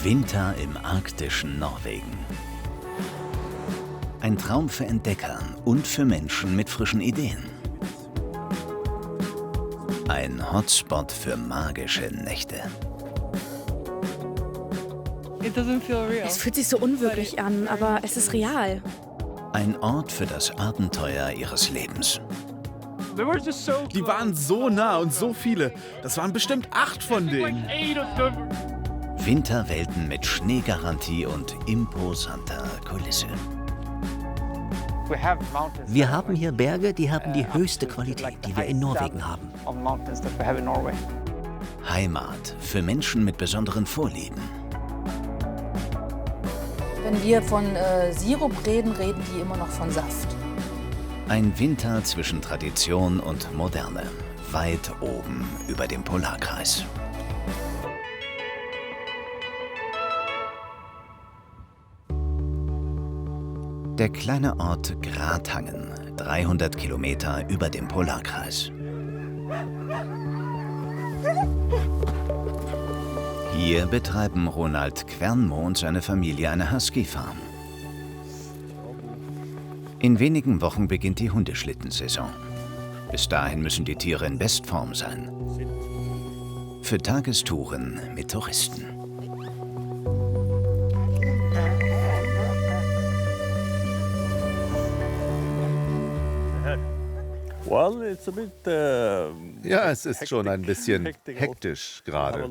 Winter im arktischen Norwegen. Ein Traum für Entdecker und für Menschen mit frischen Ideen. Ein Hotspot für magische Nächte. Es fühlt sich so unwirklich an, aber es ist real. Ein Ort für das Abenteuer ihres Lebens. Die waren so nah und so viele. Das waren bestimmt 8 von denen. Winterwelten mit Schneegarantie und imposanter Kulisse. Wir haben hier Berge, die haben die höchste Qualität, die wir in Norwegen haben. Heimat für Menschen mit besonderen Vorlieben. Wenn wir von Sirup reden, reden die immer noch von Saft. Ein Winter zwischen Tradition und Moderne. Weit oben über dem Polarkreis. Der kleine Ort Gratangen, 300 Kilometer über dem Polarkreis. Hier betreiben Ronald Kvernmo und seine Familie eine Husky-Farm. In wenigen Wochen beginnt die Hundeschlittensaison. Bis dahin müssen die Tiere in Bestform sein. Für Tagestouren mit Touristen. Ja, es ist schon ein bisschen hektisch gerade.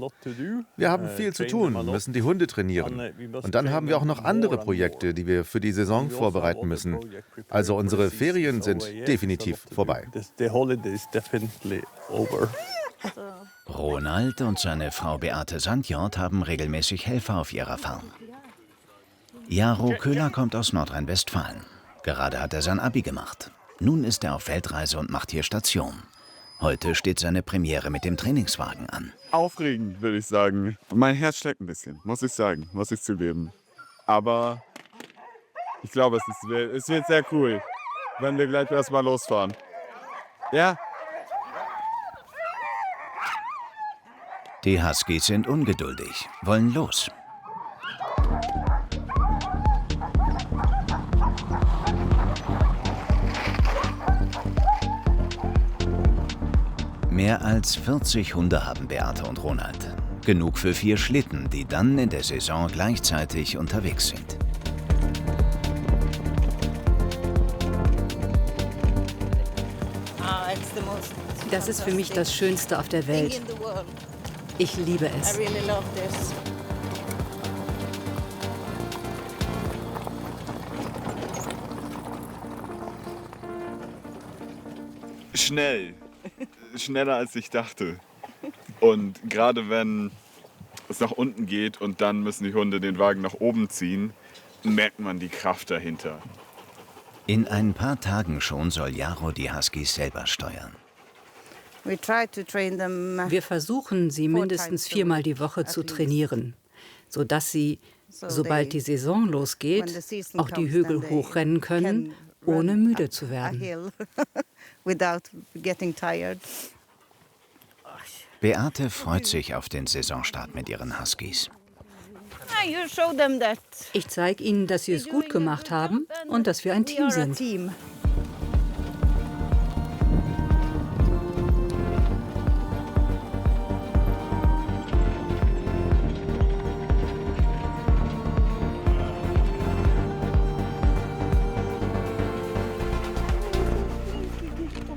Wir haben viel zu tun, müssen die Hunde trainieren. Und dann haben wir auch noch andere Projekte, die wir für die Saison vorbereiten müssen. Also unsere Ferien sind definitiv vorbei. Ronald und seine Frau Beate Sandjord haben regelmäßig Helfer auf ihrer Farm. Jaro Köhler kommt aus Nordrhein-Westfalen. Gerade hat er sein Abi gemacht. Nun ist er auf Weltreise und macht hier Station. Heute steht seine Premiere mit dem Trainingswagen an. Aufregend, würde ich sagen. Mein Herz schlägt ein bisschen, muss ich sagen, muss ich zugeben. Aber ich glaube, es wird sehr cool, wenn wir gleich erstmal losfahren. Ja? Die Huskies sind ungeduldig, wollen los. Mehr als 40 Hunde haben Beate und Ronald. Genug für 4 Schlitten, die dann in der Saison gleichzeitig unterwegs sind. Das ist für mich das Schönste auf der Welt. Ich liebe es. Schnell. Schneller als ich dachte. Und gerade wenn es nach unten geht und dann müssen die Hunde den Wagen nach oben ziehen, merkt man die Kraft dahinter. In ein paar Tagen schon soll Jaro die Huskies selber steuern. Wir versuchen, sie mindestens 4-mal die Woche zu trainieren, sodass sie, sobald die Saison losgeht, auch die Hügel hochrennen können, ohne müde zu werden. Beate freut sich auf den Saisonstart mit ihren Huskies. Ich zeige ihnen, dass sie es gut gemacht haben und dass wir ein Team sind.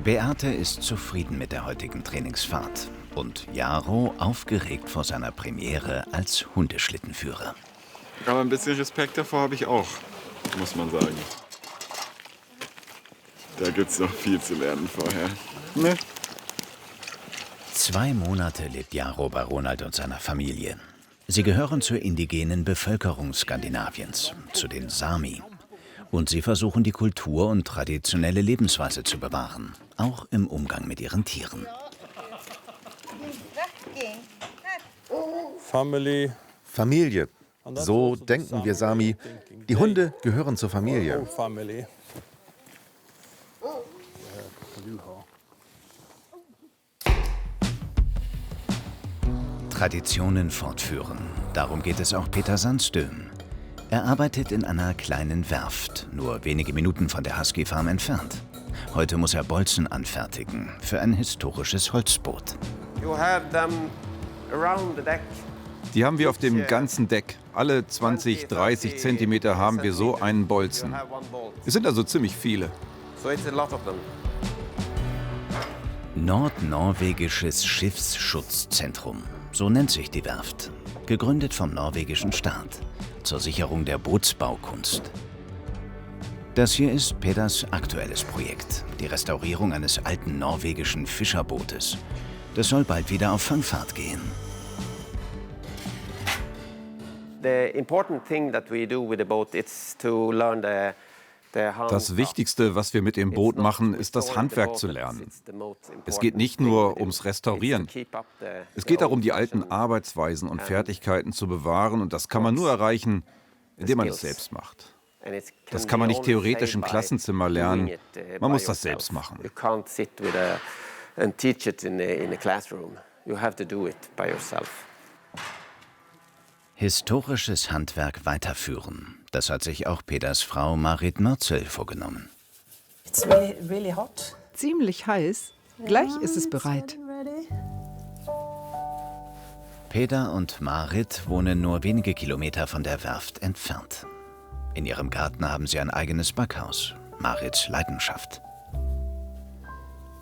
Beate ist zufrieden mit der heutigen Trainingsfahrt und Jaro aufgeregt vor seiner Premiere als Hundeschlittenführer. Aber ein bisschen Respekt davor habe ich auch, muss man sagen. Da gibt es noch viel zu lernen vorher. Ne? 2 Monate lebt Jaro bei Ronald und seiner Familie. Sie gehören zur indigenen Bevölkerung Skandinaviens, zu den Sami. Und sie versuchen, die Kultur und traditionelle Lebensweise zu bewahren, auch im Umgang mit ihren Tieren. Familie. So denken wir Sami. Die Hunde gehören zur Familie. Traditionen fortführen. Darum geht es auch Peter Sandstøm. Er arbeitet in einer kleinen Werft, nur wenige Minuten von der Husky Farm entfernt. Heute muss er Bolzen anfertigen für ein historisches Holzboot. Die haben wir auf dem ganzen Deck. Alle 20, 30 Zentimeter haben wir so einen Bolzen. Es sind also ziemlich viele. Nordnorwegisches Schiffsschutzzentrum, so nennt sich die Werft. Gegründet vom norwegischen Staat zur Sicherung der Bootsbaukunst. Das hier ist Peders aktuelles Projekt, die Restaurierung eines alten norwegischen Fischerbootes. Das soll bald wieder auf Fangfahrt gehen. Das Wichtigste, was wir mit dem Boot machen, ist das Handwerk zu lernen. Es geht nicht nur ums Restaurieren. Es geht darum, die alten Arbeitsweisen und Fertigkeiten zu bewahren, und das kann man nur erreichen, indem man es selbst macht. Das kann man nicht theoretisch im Klassenzimmer lernen, man muss das selbst machen. Historisches Handwerk weiterführen. Das hat sich auch Peders Frau Marit Mörzel vorgenommen. Ziemlich heiß. Gleich ist es bereit. Peder und Marit wohnen nur wenige Kilometer von der Werft entfernt. In ihrem Garten haben sie ein eigenes Backhaus. Marits Leidenschaft.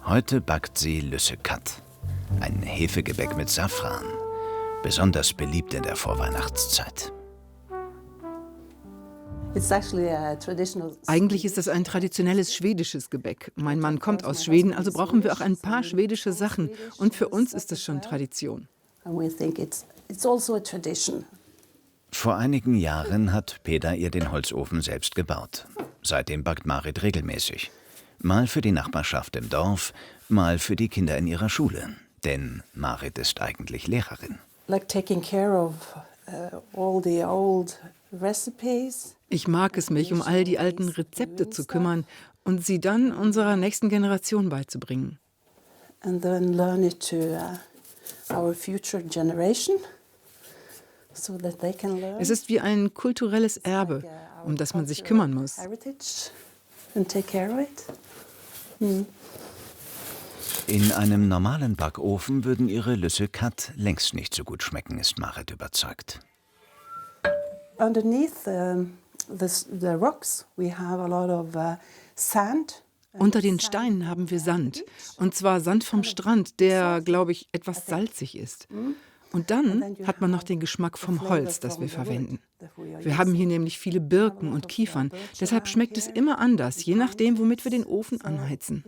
Heute backt sie Lüssekat, ein Hefegebäck mit Safran. Besonders beliebt in der Vorweihnachtszeit. Eigentlich ist das ein traditionelles schwedisches Gebäck. Mein Mann kommt aus Schweden, also brauchen wir auch ein paar schwedische Sachen. Und für uns ist es schon Tradition. Vor einigen Jahren hat Peder ihr den Holzofen selbst gebaut. Seitdem backt Marit regelmäßig. Mal für die Nachbarschaft im Dorf, mal für die Kinder in ihrer Schule. Denn Marit ist eigentlich Lehrerin. Ich mag es, mich um all die alten Rezepte zu kümmern und sie dann unserer nächsten Generation beizubringen. Es ist wie ein kulturelles Erbe, um das man sich kümmern muss. In einem normalen Backofen würden ihre Lüssekat längst nicht so gut schmecken, ist Marit überzeugt. Unter den Steinen haben wir Sand. Und zwar Sand vom Strand, der, glaube ich, etwas salzig ist. Und dann hat man noch den Geschmack vom Holz, das wir verwenden. Wir haben hier nämlich viele Birken und Kiefern. Deshalb schmeckt es immer anders, je nachdem, womit wir den Ofen anheizen.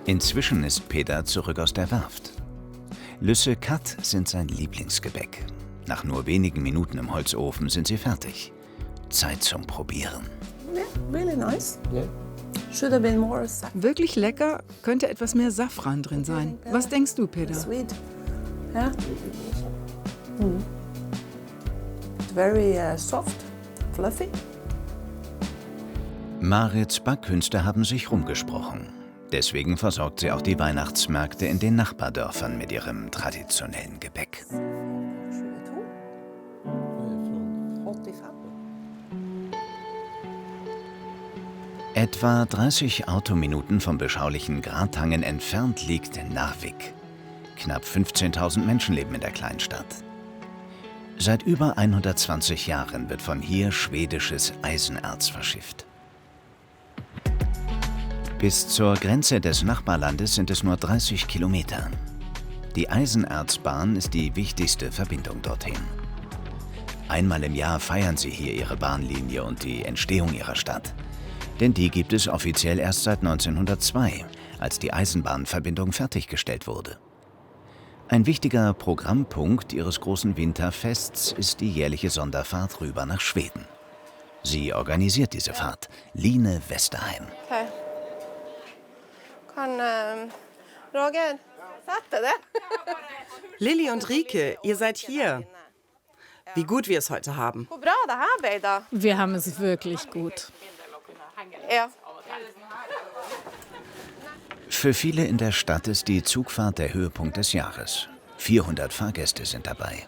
Inzwischen ist Peder zurück aus der Werft. Lüssekat sind sein Lieblingsgebäck. Nach nur wenigen Minuten im Holzofen sind sie fertig. Zeit zum Probieren. Wirklich lecker, könnte etwas mehr Safran drin sein. Was denkst du, Peder? Marits Backkünste haben sich rumgesprochen. Deswegen versorgt sie auch die Weihnachtsmärkte in den Nachbardörfern mit ihrem traditionellen Gebäck. Etwa 30 Autominuten vom beschaulichen Gratangen entfernt liegt Narvik. Knapp 15.000 Menschen leben in der Kleinstadt. Seit über 120 Jahren wird von hier schwedisches Eisenerz verschifft. Bis zur Grenze des Nachbarlandes sind es nur 30 Kilometer. Die Eisenerzbahn ist die wichtigste Verbindung dorthin. Einmal im Jahr feiern sie hier ihre Bahnlinie und die Entstehung ihrer Stadt. Denn die gibt es offiziell erst seit 1902, als die Eisenbahnverbindung fertiggestellt wurde. Ein wichtiger Programmpunkt ihres großen Winterfests ist die jährliche Sonderfahrt rüber nach Schweden. Sie organisiert diese Fahrt, Line Westerheim. Okay. Roger, Lilly und Rike, ihr seid hier. Wie gut wir es heute haben. Wir haben es wirklich gut. Ja. Für viele in der Stadt ist die Zugfahrt der Höhepunkt des Jahres. 400 Fahrgäste sind dabei.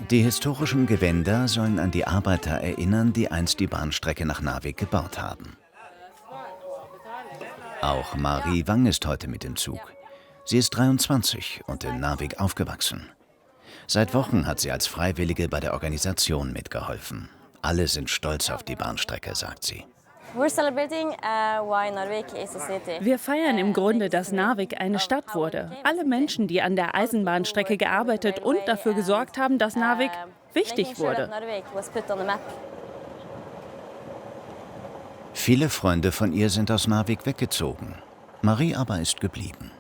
Die historischen Gewänder sollen an die Arbeiter erinnern, die einst die Bahnstrecke nach Narvik gebaut haben. Auch Marie Wang ist heute mit im Zug. Sie ist 23 und in Narvik aufgewachsen. Seit Wochen hat sie als Freiwillige bei der Organisation mitgeholfen. Alle sind stolz auf die Bahnstrecke, sagt sie. Wir feiern im Grunde, dass Narvik eine Stadt wurde. Alle Menschen, die an der Eisenbahnstrecke gearbeitet und dafür gesorgt haben, dass Narvik wichtig wurde. Viele Freunde von ihr sind aus Narvik weggezogen. Marie aber ist geblieben.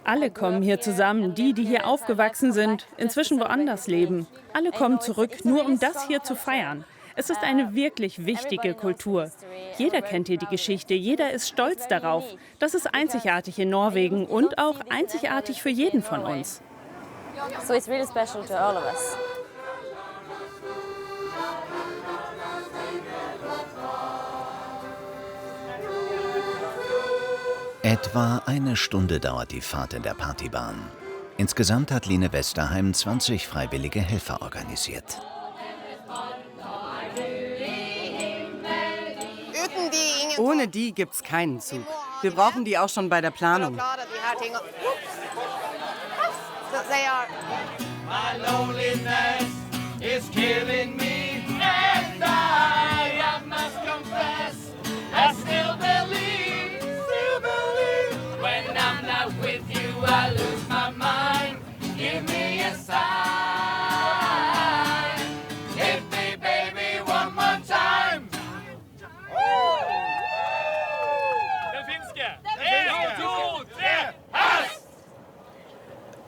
Alle kommen hier zusammen, die hier aufgewachsen sind, inzwischen woanders leben. Alle kommen zurück, nur um das hier zu feiern. Es ist eine wirklich wichtige Kultur. Jeder kennt hier die Geschichte, jeder ist stolz darauf. Das ist einzigartig in Norwegen und auch einzigartig für jeden von uns. So it's really special to all of us. Etwa eine Stunde dauert die Fahrt in der Partybahn. Insgesamt hat Line Westerheim 20 freiwillige Helfer organisiert. Ohne die gibt's keinen Zug. Wir brauchen die auch schon bei der Planung.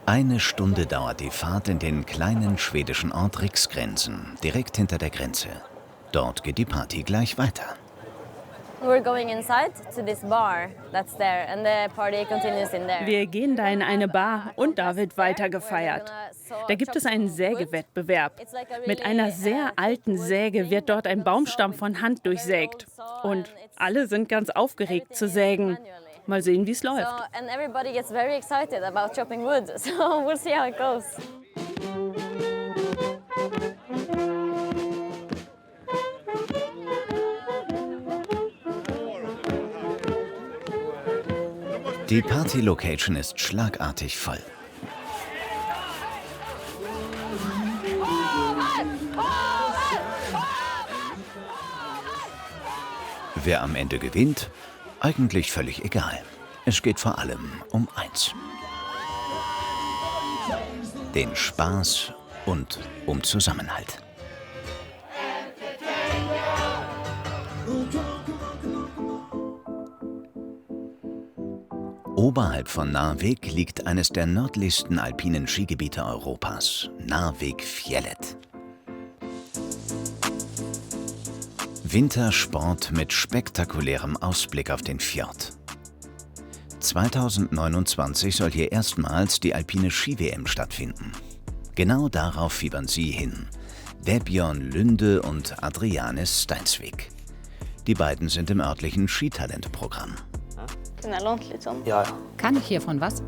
Eine Stunde dauert die Fahrt in den kleinen schwedischen Ort Riksgränsen, direkt hinter der Grenze. Dort geht die Party gleich weiter. Wir gehen da in eine Bar und da wird weiter gefeiert. Da gibt es einen Sägewettbewerb. Mit einer sehr alten Säge wird dort ein Baumstamm von Hand durchsägt. Und alle sind ganz aufgeregt zu sägen. Mal sehen, wie es läuft. Die Party-Location ist schlagartig voll. Wer am Ende gewinnt? Eigentlich völlig egal. Es geht vor allem um eins: den Spaß und um Zusammenhalt. Oberhalb von Narvik liegt eines der nördlichsten alpinen Skigebiete Europas, Narvikfjellet. Wintersport mit spektakulärem Ausblick auf den Fjord. 2029 soll hier erstmals die alpine Ski-WM stattfinden. Genau darauf fiebern sie hin. Vebjørn Lynde und Adrianis Steinsvik. Die beiden sind im örtlichen Skitalentprogramm. Ja. Kann ich hiervon was?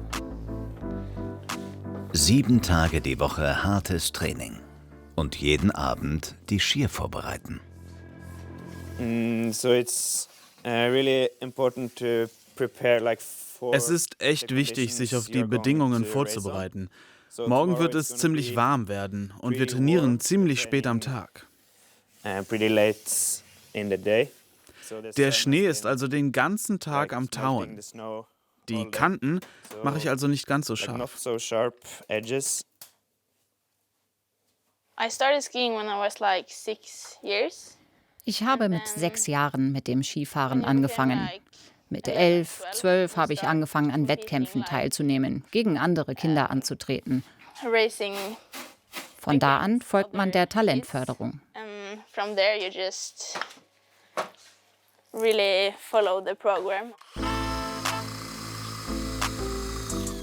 7 Tage die Woche hartes Training. Und jeden Abend die Skier vorbereiten. Es ist echt wichtig, sich auf die Bedingungen vorzubereiten. Morgen wird es ziemlich warm werden und wir trainieren ziemlich spät am Tag. Der Schnee ist also den ganzen Tag am Tauen. Die Kanten mache ich also nicht ganz so scharf. Ich habe mit 6 Jahren mit dem Skifahren angefangen. Mit 11, 12 habe ich angefangen, an Wettkämpfen teilzunehmen, gegen andere Kinder anzutreten. Von da an folgt man der Talentförderung.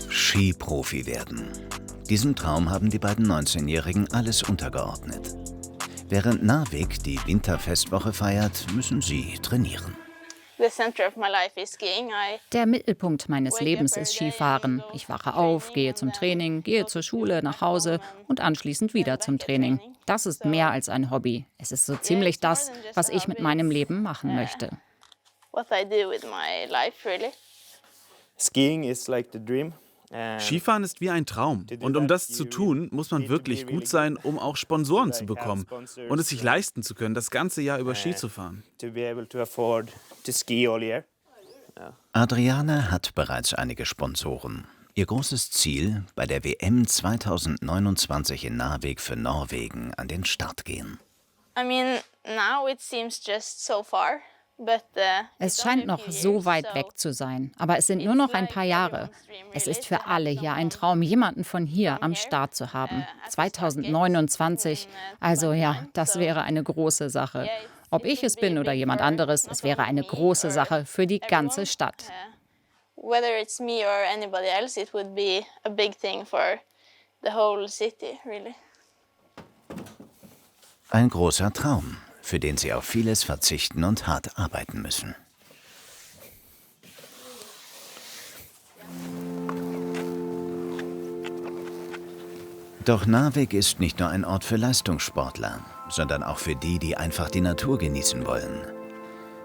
Skiprofi werden. Diesem Traum haben die beiden 19-Jährigen alles untergeordnet. Während Narvik die Winterfestwoche feiert, müssen sie trainieren. Der Mittelpunkt meines Lebens ist Skifahren. Ich wache auf, gehe zum Training, gehe zur Schule, nach Hause und anschließend wieder zum Training. Das ist mehr als ein Hobby. Es ist so ziemlich das, was ich mit meinem Leben machen möchte. Skifahren ist wie ein Traum. Und um das zu tun, muss man wirklich gut sein, um auch Sponsoren zu bekommen und es sich leisten zu können, das ganze Jahr über Ski zu fahren. Adriane hat bereits einige Sponsoren. Ihr großes Ziel, bei der WM 2029 in Narvik für Norwegen an den Start gehen. Es scheint noch so weit weg zu sein, aber es sind nur noch ein paar Jahre. Es ist für alle hier ein Traum, jemanden von hier am Start zu haben. 2029, also ja, das wäre eine große Sache. Ob ich es bin oder jemand anderes, es wäre eine große Sache für die ganze Stadt. Ein großer Traum, für den sie auf vieles verzichten und hart arbeiten müssen. Doch Narvik ist nicht nur ein Ort für Leistungssportler, sondern auch für die, die einfach die Natur genießen wollen.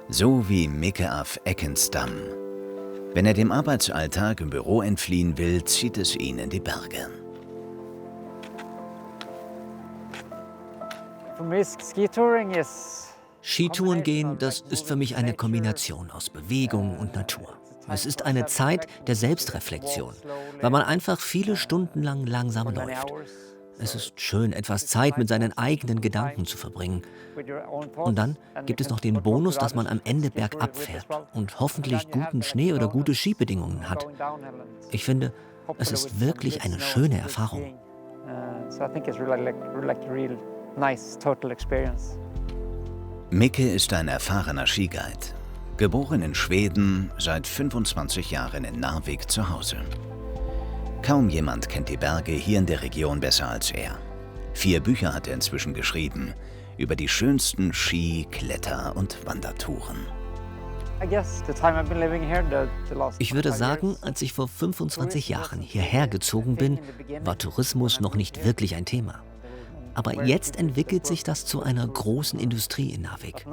So wie Mikke af Eckenstam. Wenn er dem Arbeitsalltag im Büro entfliehen will, zieht es ihn in die Berge. Skitouren gehen, das ist für mich eine Kombination aus Bewegung und Natur. Es ist eine Zeit der Selbstreflexion, weil man einfach viele Stunden lang langsam läuft. Es ist schön, etwas Zeit mit seinen eigenen Gedanken zu verbringen. Und dann gibt es noch den Bonus, dass man am Ende bergab fährt und hoffentlich guten Schnee oder gute Skibedingungen hat. Ich finde, es ist wirklich eine schöne Erfahrung. Mikke ist ein erfahrener Skiguide. Geboren in Schweden, seit 25 Jahren in Narvik zu Hause. Kaum jemand kennt die Berge hier in der Region besser als er. 4 Bücher hat er inzwischen geschrieben über die schönsten Ski-, Kletter- und Wandertouren. Ich würde sagen, als ich vor 25 Jahren hierher gezogen bin, war Tourismus noch nicht wirklich ein Thema. Aber jetzt entwickelt sich das zu einer großen Industrie in Narvik.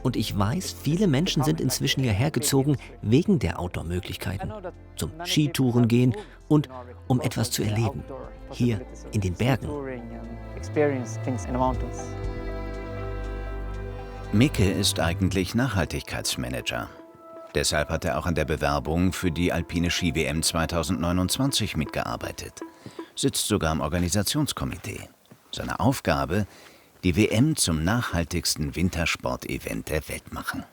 Und ich weiß, viele Menschen sind inzwischen hierher gezogen wegen der Outdoor-Möglichkeiten. Zum Skitouren gehen und um etwas zu erleben. Hier in den Bergen. Mikke ist eigentlich Nachhaltigkeitsmanager. Deshalb hat er auch an der Bewerbung für die Alpine Ski-WM 2029 mitgearbeitet. Sitzt sogar im Organisationskomitee. Seine Aufgabe, die WM zum nachhaltigsten Wintersport-Event der Welt machen.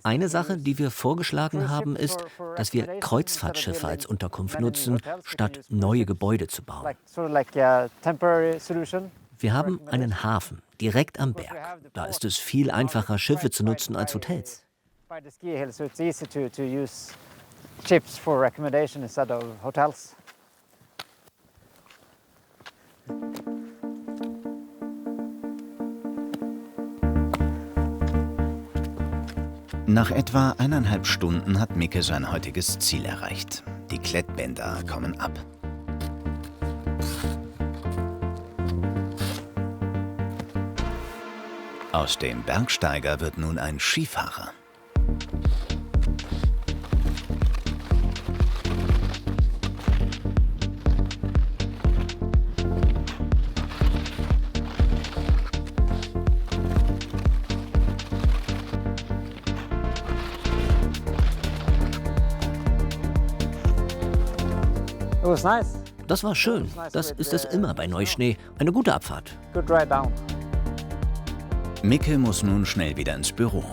Eine Sache, die wir vorgeschlagen haben, ist, dass wir Kreuzfahrtschiffe als Unterkunft nutzen, statt neue Gebäude zu bauen. Wir haben einen Hafen direkt am Berg. Da ist es viel einfacher, Schiffe zu nutzen als Hotels. Ships for accommodation instead of hotels. Nach etwa 1,5 Stunden hat Mikke sein heutiges Ziel erreicht. Die Klettbänder kommen ab. Aus dem Bergsteiger wird nun ein Skifahrer. Das war schön. Das ist es immer bei Neuschnee. Eine gute Abfahrt. Mikke muss nun schnell wieder ins Büro,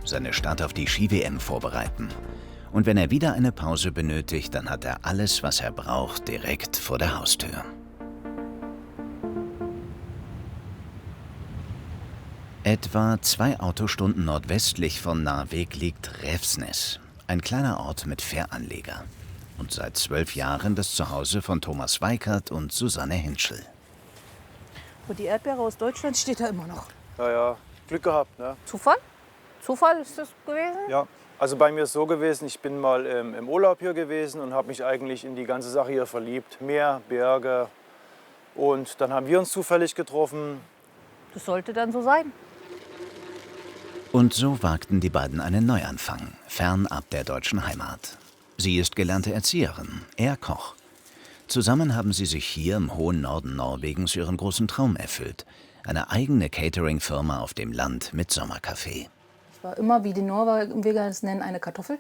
seine Start auf die Ski-WM vorbereiten. Und wenn er wieder eine Pause benötigt, dann hat er alles, was er braucht, direkt vor der Haustür. Etwa 2 Autostunden nordwestlich von Narvik liegt Revsnes, ein kleiner Ort mit Fähranleger. Und seit 12 Jahren das Zuhause von Thomas Weikert und Susanne Henschel. Und die Erdbeere aus Deutschland steht da immer noch. Ja, Glück gehabt, ne? Zufall? Zufall ist das gewesen? Ja, also bei mir ist es so gewesen, ich bin mal im Urlaub hier gewesen und habe mich eigentlich in die ganze Sache hier verliebt. Meer, Berge. Und dann haben wir uns zufällig getroffen. Das sollte dann so sein. Und so wagten die beiden einen Neuanfang, fernab der deutschen Heimat. Sie ist gelernte Erzieherin, er Koch. Zusammen haben sie sich hier im hohen Norden Norwegens ihren großen Traum erfüllt. Eine eigene Catering-Firma auf dem Land mit Sommercafé. Es war immer, wie die Norweger es nennen, eine Kartoffel.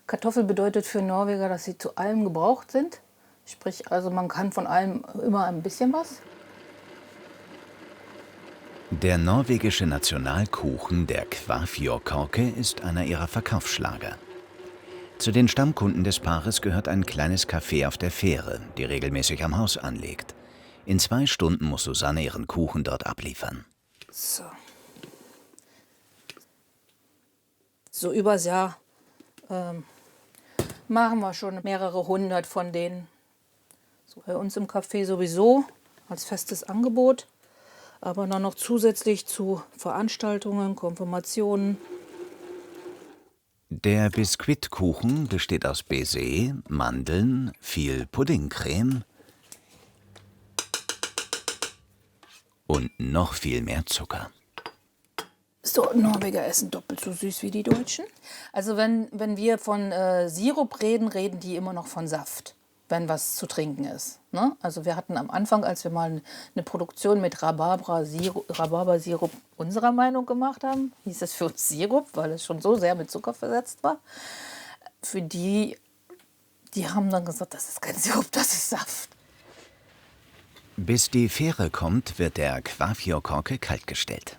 Kartoffel bedeutet für Norweger, dass sie zu allem gebraucht sind. Sprich, also man kann von allem immer ein bisschen was. Der norwegische Nationalkuchen, der Kvaffjordkake, ist einer ihrer Verkaufsschlager. Zu den Stammkunden des Paares gehört ein kleines Café auf der Fähre, die regelmäßig am Haus anlegt. In 2 Stunden muss Susanne ihren Kuchen dort abliefern. So übers Jahr machen wir schon mehrere hundert von denen. So bei uns im Café sowieso als festes Angebot. Aber dann noch zusätzlich zu Veranstaltungen, Konfirmationen. Der Biskuitkuchen besteht aus Baiser, Mandeln, viel Puddingcreme und noch viel mehr Zucker. So, Norweger essen doppelt so süß wie die Deutschen. Also wenn wir von Sirup reden, reden die immer noch von Saft, wenn was zu trinken ist. Ne? Also wir hatten am Anfang, als wir mal eine Produktion mit Rhabarbersirup unserer Meinung gemacht haben, hieß es für uns Sirup, weil es schon so sehr mit Zucker versetzt war. Für die haben dann gesagt, das ist kein Sirup, das ist Saft. Bis die Fähre kommt, wird der Kvaffjordkake kaltgestellt.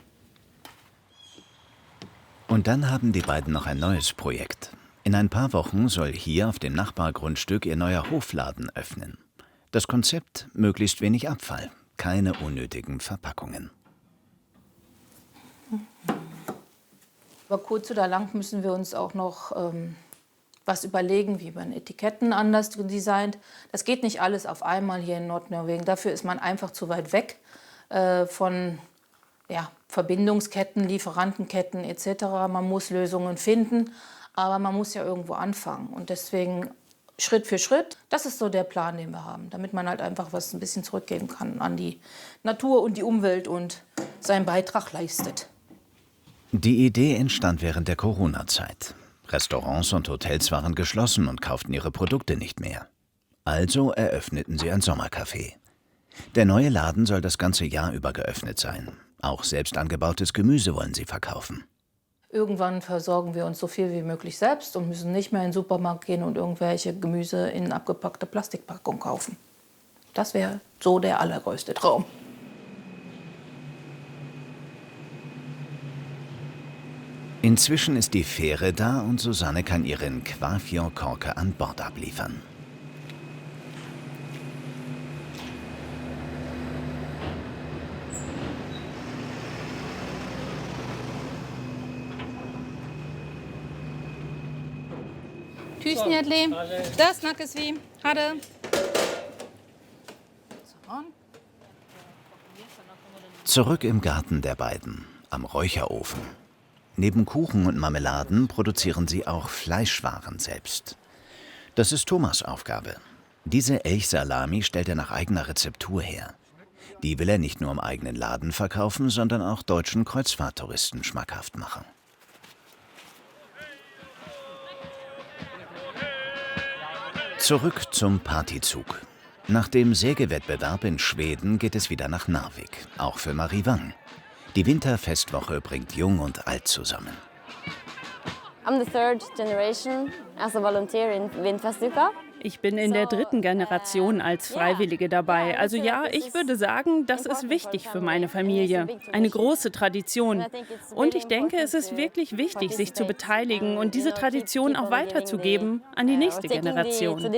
Und dann haben die beiden noch ein neues Projekt. In ein paar Wochen soll hier auf dem Nachbargrundstück ihr neuer Hofladen öffnen. Das Konzept: möglichst wenig Abfall, keine unnötigen Verpackungen. Aber kurz oder lang müssen wir uns auch noch was überlegen, wie man Etiketten anders designt. Das geht nicht alles auf einmal hier in Nordnorwegen. Dafür ist man einfach zu weit weg von Verbindungsketten, Lieferantenketten etc. Man muss Lösungen finden, aber man muss ja irgendwo anfangen. Und deswegen Schritt für Schritt, das ist so der Plan, den wir haben, damit man halt einfach was ein bisschen zurückgeben kann an die Natur und die Umwelt und seinen Beitrag leistet. Die Idee entstand während der Corona-Zeit. Restaurants und Hotels waren geschlossen und kauften ihre Produkte nicht mehr. Also eröffneten sie ein Sommercafé. Der neue Laden soll das ganze Jahr über geöffnet sein. Auch selbst angebautes Gemüse wollen sie verkaufen. Irgendwann versorgen wir uns so viel wie möglich selbst und müssen nicht mehr in den Supermarkt gehen und irgendwelche Gemüse in abgepackte Plastikpackung kaufen. Das wäre so der allergrößte Traum. Inzwischen ist die Fähre da und Susanne kann ihren Kvaffjordkake an Bord abliefern. Tusen hjertelig. Da snakkes vi. Ha det. Zurück im Garten der beiden, am Räucherofen. Neben Kuchen und Marmeladen produzieren sie auch Fleischwaren selbst. Das ist Thomas' Aufgabe. Diese Elchsalami stellt er nach eigener Rezeptur her. Die will er nicht nur im eigenen Laden verkaufen, sondern auch deutschen Kreuzfahrttouristen schmackhaft machen. Zurück zum Partyzug. Nach dem Sägewettbewerb in Schweden geht es wieder nach Narvik, auch für Marie Wang. Die Winterfestwoche bringt Jung und Alt zusammen. I'm the third generation as a volunteer in Vindfestuka. Ich bin in der 3. Generation als Freiwillige dabei. Also ja, ich würde sagen, das ist wichtig für meine Familie. Eine große Tradition. Und ich denke, es ist wirklich wichtig, sich zu beteiligen und diese Tradition auch weiterzugeben an die nächste Generation.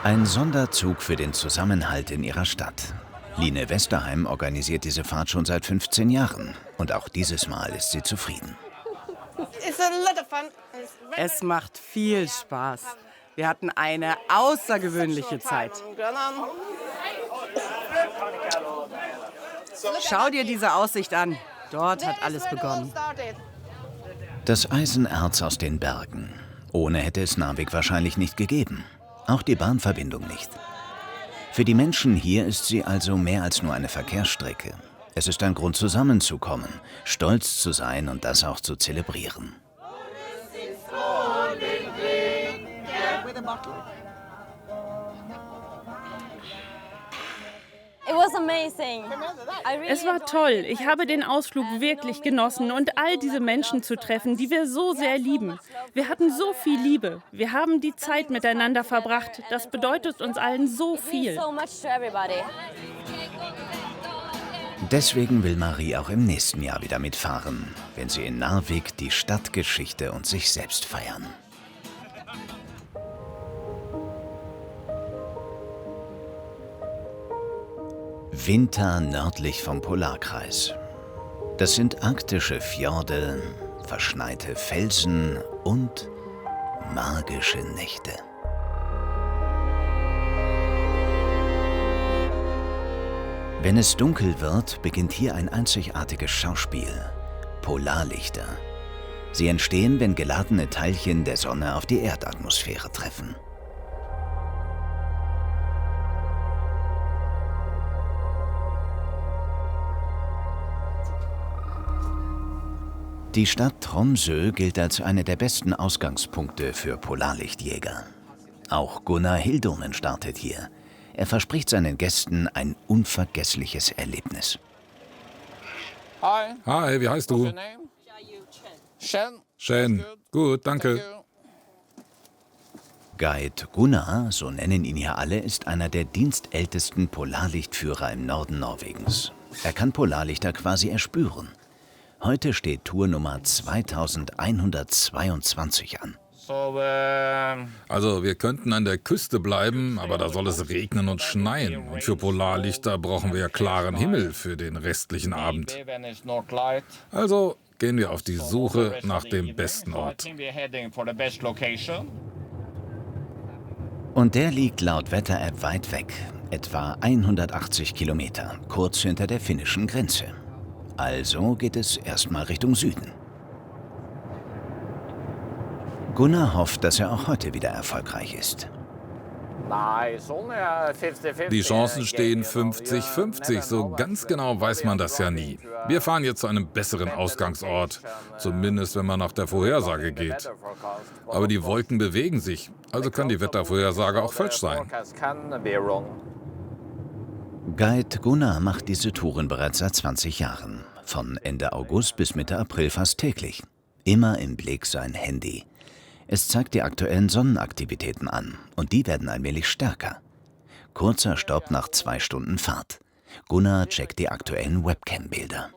Ein Sonderzug für den Zusammenhalt in ihrer Stadt. Line Westerheim organisiert diese Fahrt schon seit 15 Jahren. Und auch dieses Mal ist sie zufrieden. Es macht viel Spaß. Wir hatten eine außergewöhnliche Zeit. Schau dir diese Aussicht an. Dort hat alles begonnen. Das Eisenerz aus den Bergen. Ohne hätte es Narvik wahrscheinlich nicht gegeben. Auch die Bahnverbindung nicht. Für die Menschen hier ist sie also mehr als nur eine Verkehrsstrecke. Es ist ein Grund, zusammenzukommen, stolz zu sein und das auch zu zelebrieren. Es war toll. Ich habe den Ausflug wirklich genossen und all diese Menschen zu treffen, die wir so sehr lieben. Wir hatten so viel Liebe. Wir haben die Zeit miteinander verbracht. Das bedeutet uns allen so viel. Deswegen will Marie auch im nächsten Jahr wieder mitfahren, wenn sie in Narvik die Stadtgeschichte und sich selbst feiern. Winter nördlich vom Polarkreis. Das sind arktische Fjorde, verschneite Felsen und magische Nächte. Wenn es dunkel wird, beginnt hier ein einzigartiges Schauspiel. Polarlichter. Sie entstehen, wenn geladene Teilchen der Sonne auf die Erdatmosphäre treffen. Die Stadt Tromsø gilt als eine der besten Ausgangspunkte für Polarlichtjäger. Auch Gunnar Hildunen startet hier. Er verspricht seinen Gästen ein unvergessliches Erlebnis. Hi, wie heißt du? Shen. Gut, danke. Guide Gunnar, so nennen ihn hier alle, ist einer der dienstältesten Polarlichtführer im Norden Norwegens. Er kann Polarlichter quasi erspüren. Heute steht Tour Nummer 2122 an. Also wir könnten an der Küste bleiben, aber da soll es regnen und schneien. Und für Polarlichter brauchen wir klaren Himmel für den restlichen Abend. Also gehen wir auf die Suche nach dem besten Ort. Und der liegt laut Wetter-App weit weg, etwa 180 Kilometer, kurz hinter der finnischen Grenze. Also geht es erstmal Richtung Süden. Gunnar hofft, dass er auch heute wieder erfolgreich ist. Die Chancen stehen 50-50, so ganz genau weiß man das ja nie. Wir fahren jetzt zu einem besseren Ausgangsort, zumindest wenn man nach der Vorhersage geht. Aber die Wolken bewegen sich, also kann die Wettervorhersage auch falsch sein. Guide Gunnar macht diese Touren bereits seit 20 Jahren. Von Ende August bis Mitte April fast täglich. Immer im Blick sein Handy. Es zeigt die aktuellen Sonnenaktivitäten an und die werden allmählich stärker. Kurzer Stopp nach 2 Stunden Fahrt. Gunnar checkt die aktuellen Webcam-Bilder.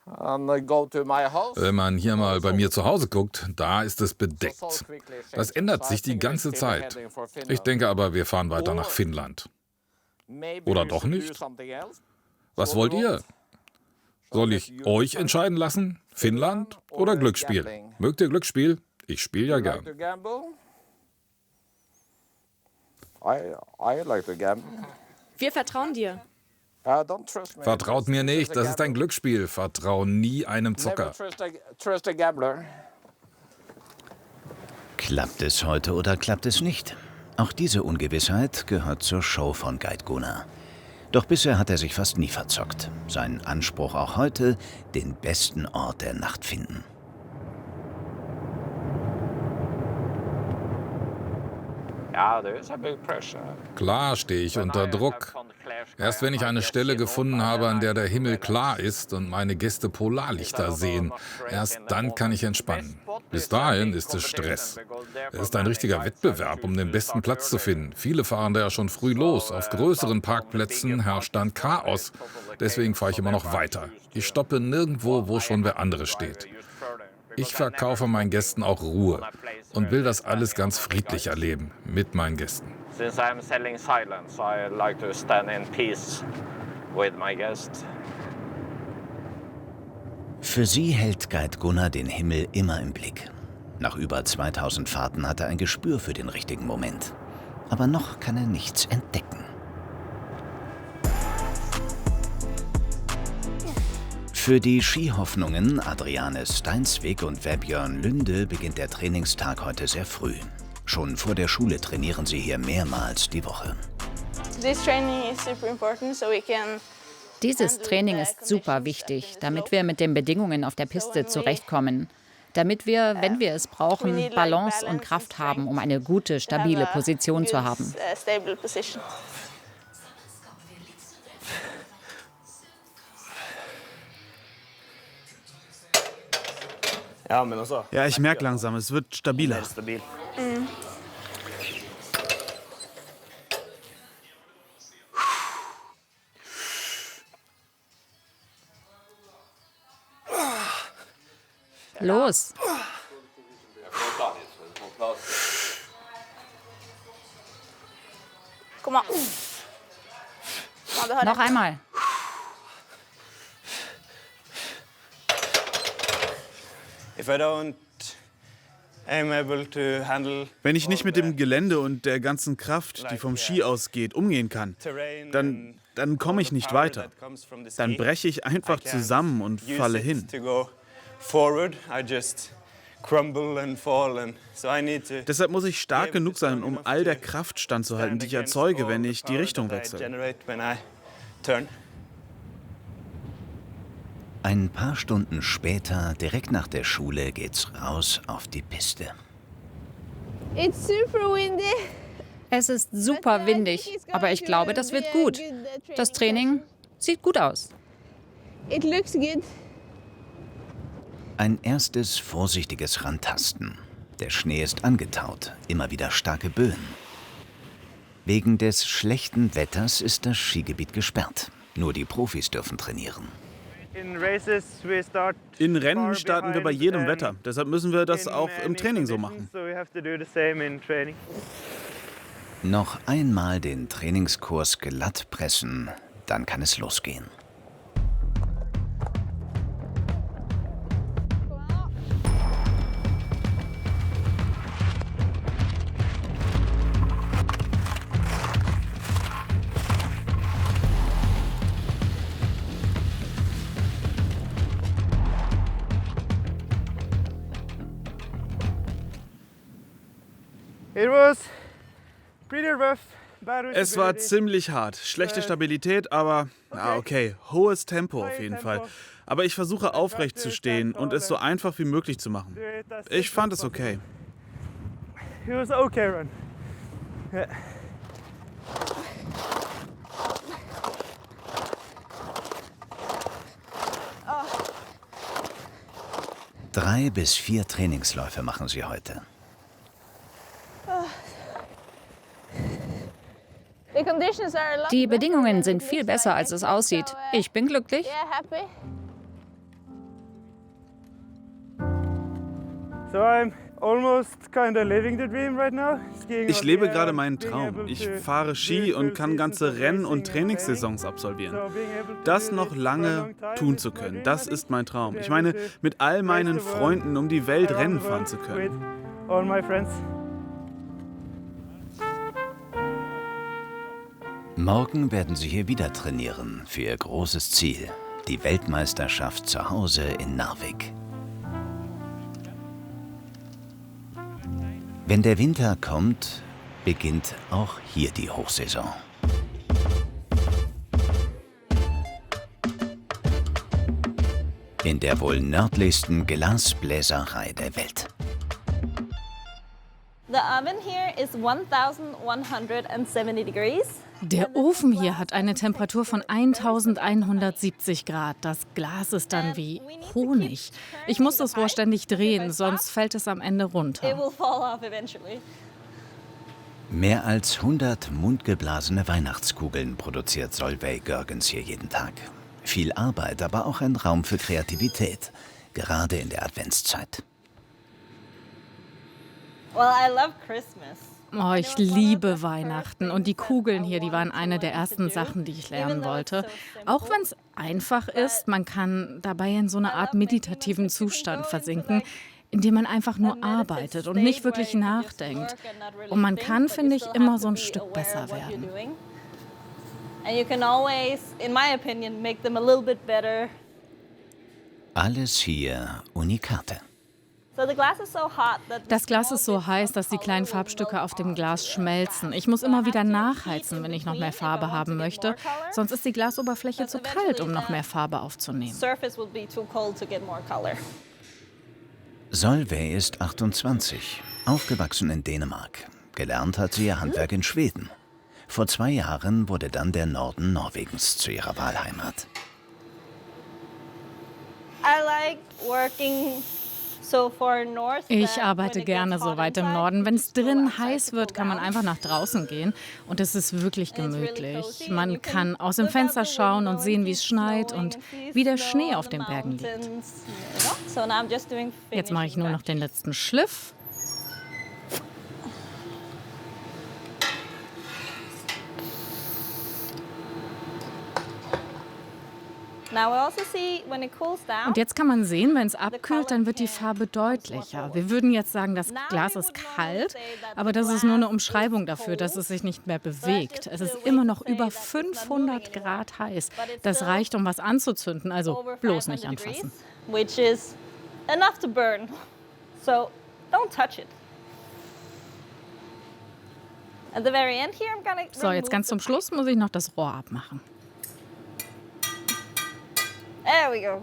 Wenn man hier mal bei mir zu Hause guckt, da ist es bedeckt. Das ändert sich die ganze Zeit. Ich denke aber, wir fahren weiter nach Finnland. Oder doch nicht? Was wollt ihr? Soll ich euch entscheiden lassen? Finnland oder Glücksspiel? Mögt ihr Glücksspiel? Ich spiele ja gern. Wir vertrauen dir. Vertraut mir nicht, das ist ein Glücksspiel. Vertrau nie einem Zocker. Klappt es heute oder klappt es nicht? Auch diese Ungewissheit gehört zur Show von Guide Gunnar. Doch bisher hat er sich fast nie verzockt. Sein Anspruch auch heute, den besten Ort der Nacht finden. Klar stehe ich unter Druck. Erst wenn ich eine Stelle gefunden habe, an der der Himmel klar ist und meine Gäste Polarlichter sehen, erst dann kann ich entspannen. Bis dahin ist es Stress. Es ist ein richtiger Wettbewerb, um den besten Platz zu finden. Viele fahren da ja schon früh los. Auf größeren Parkplätzen herrscht dann Chaos. Deswegen fahre ich immer noch weiter. Ich stoppe nirgendwo, wo schon wer anderes steht. Ich verkaufe meinen Gästen auch Ruhe und will das alles ganz friedlich erleben mit meinen Gästen. Since I'm selling silence, I like to stand in peace with my guests. Für sie hält Guide Gunnar den Himmel immer im Blick. Nach über 2000 Fahrten hat er ein Gespür für den richtigen Moment. Aber noch kann er nichts entdecken. Für die Skihoffnungen Adriane Steinsvik und Vebjörn Lünde beginnt der Trainingstag heute sehr früh. Schon vor der Schule trainieren sie hier mehrmals die Woche. Dieses Training ist super wichtig, damit wir mit den Bedingungen auf der Piste zurechtkommen. Damit wir, wenn wir es brauchen, Balance und Kraft haben, um eine gute, stabile Position zu haben. Ja, ich merke langsam, es wird stabiler. Los! Komm mal. Noch einmal. Wenn ich nicht mit dem Gelände und der ganzen Kraft, die vom Ski ausgeht, umgehen kann, dann komme ich nicht weiter. Dann breche ich einfach zusammen und falle hin. Deshalb muss ich stark genug sein, um all der Kraft standzuhalten, die ich erzeuge, wenn ich die Richtung wechsle. Ein paar Stunden später, direkt nach der Schule, geht's raus auf die Piste. Es ist super windig, aber ich glaube, das wird gut. Das Training sieht gut aus. Ein erstes vorsichtiges Rantasten. Der Schnee ist angetaut, immer wieder starke Böen. Wegen des schlechten Wetters ist das Skigebiet gesperrt. Nur die Profis dürfen trainieren. In Rennen starten wir bei jedem Wetter. Deshalb müssen wir das auch im Training so machen. Noch einmal den Trainingskurs glatt pressen, dann kann es losgehen. Es war ziemlich hart. Schlechte Stabilität, aber okay, hohes Tempo auf jeden Fall. Aber ich versuche aufrecht zu stehen und es so einfach wie möglich zu machen. Ich fand es okay. Drei bis 4 Trainingsläufe machen sie heute. Die Bedingungen sind viel besser, als es aussieht. Ich bin glücklich. Ich lebe gerade meinen Traum. Ich fahre Ski und kann ganze Renn- und Trainingssaisons absolvieren. Das noch lange tun zu können, das ist mein Traum. Ich meine, mit all meinen Freunden um die Welt Rennen fahren zu können. Morgen werden sie hier wieder trainieren für ihr großes Ziel, die Weltmeisterschaft zu Hause in Narvik. Wenn der Winter kommt, beginnt auch hier die Hochsaison. In der wohl nördlichsten Glasbläserei der Welt. The oven here is 1170 degrees. Der Ofen hier hat eine Temperatur von 1170 Grad. Das Glas ist dann wie Honig. Ich muss das Rohr ständig drehen, sonst fällt es am Ende runter. Mehr als 100 mundgeblasene Weihnachtskugeln produziert Solveig Görgens hier jeden Tag. Viel Arbeit, aber auch ein Raum für Kreativität, gerade in der Adventszeit. Well, I love Christmas. Oh, ich liebe Weihnachten und die Kugeln hier, die waren eine der ersten Sachen, die ich lernen wollte. Auch wenn es einfach ist, man kann dabei in so eine Art meditativen Zustand versinken, in dem man einfach nur arbeitet und nicht wirklich nachdenkt. Und man kann, finde ich, immer so ein Stück besser werden. Alles hier Unikate. Das Glas ist so heiß, dass die kleinen Farbstücke auf dem Glas schmelzen. Ich muss immer wieder nachheizen, wenn ich noch mehr Farbe haben möchte. Sonst ist die Glasoberfläche zu kalt, um noch mehr Farbe aufzunehmen. Solveig ist 28, aufgewachsen in Dänemark. Gelernt hat sie ihr Handwerk in Schweden. Vor 2 Jahren wurde dann der Norden Norwegens zu ihrer Wahlheimat. Ich arbeite gerne so weit im Norden. Wenn es drin heiß wird, kann man einfach nach draußen gehen. Und es ist wirklich gemütlich. Man kann aus dem Fenster schauen und sehen, wie es schneit und wie der Schnee auf den Bergen liegt. Jetzt mache ich nur noch den letzten Schliff. Und jetzt kann man sehen, wenn es abkühlt, dann wird die Farbe deutlicher. Wir würden jetzt sagen, das Glas ist kalt, aber das ist nur eine Umschreibung dafür, dass es sich nicht mehr bewegt. Es ist immer noch über 500 Grad heiß. Das reicht, um was anzuzünden, also bloß nicht anfassen. So, jetzt ganz zum Schluss muss ich noch das Rohr abmachen. There we go.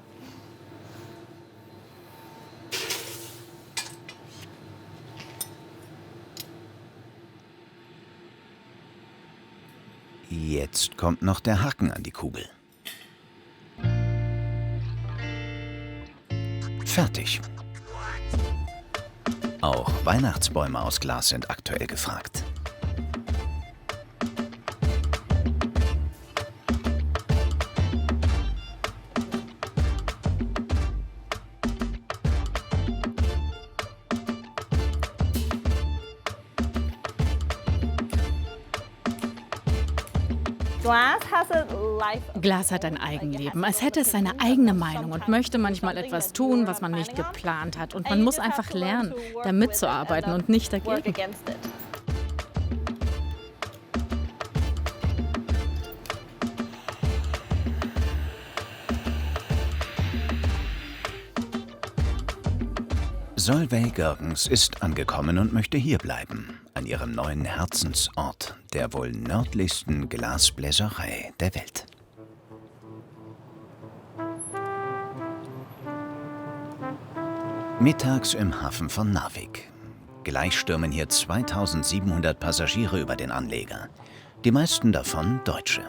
Jetzt kommt noch der Haken an die Kugel. Fertig. Auch Weihnachtsbäume aus Glas sind aktuell gefragt. Glas hat ein Eigenleben. Es hätte es seine eigene Meinung und möchte manchmal etwas tun, was man nicht geplant hat. Und man muss einfach lernen, da mitzuarbeiten und nicht dagegen. Solveig Görgens ist angekommen und möchte hierbleiben, an ihrem neuen Herzensort, der wohl nördlichsten Glasbläserei der Welt. Mittags im Hafen von Narvik. Gleich stürmen hier 2700 Passagiere über den Anleger. Die meisten davon Deutsche.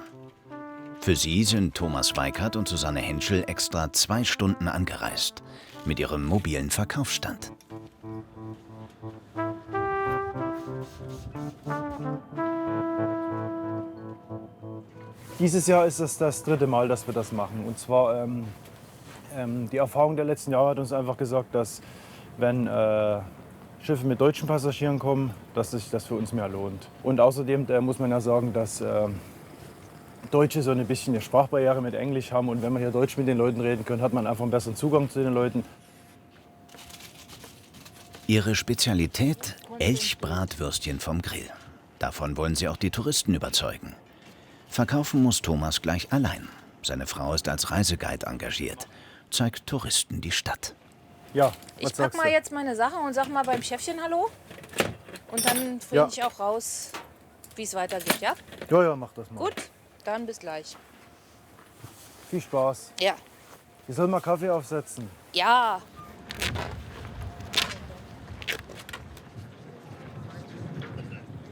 Für sie sind Thomas Weikart und Susanne Henschel extra 2 Stunden angereist mit ihrem mobilen Verkaufsstand. Dieses Jahr ist es das 3. Mal, dass wir das machen. Und zwar, die Erfahrung der letzten Jahre hat uns einfach gesagt, dass wenn Schiffe mit deutschen Passagieren kommen, dass sich das für uns mehr lohnt. Und außerdem muss man ja sagen, dass Deutsche so ein bisschen eine Sprachbarriere mit Englisch haben. Und wenn man hier Deutsch mit den Leuten reden kann, hat man einfach einen besseren Zugang zu den Leuten. Ihre Spezialität: Elchbratwürstchen vom Grill. Davon wollen sie auch die Touristen überzeugen. Verkaufen muss Thomas gleich allein. Seine Frau ist als Reiseguide engagiert, zeigt Touristen die Stadt. Ja, ich pack mal jetzt meine Sachen und sag mal beim Chefchen Hallo. Und dann finde ich auch raus, wie es weitergeht, ja? Ja, mach das mal. Gut, dann bis gleich. Viel Spaß. Ja. Ich soll mal Kaffee aufsetzen. Ja.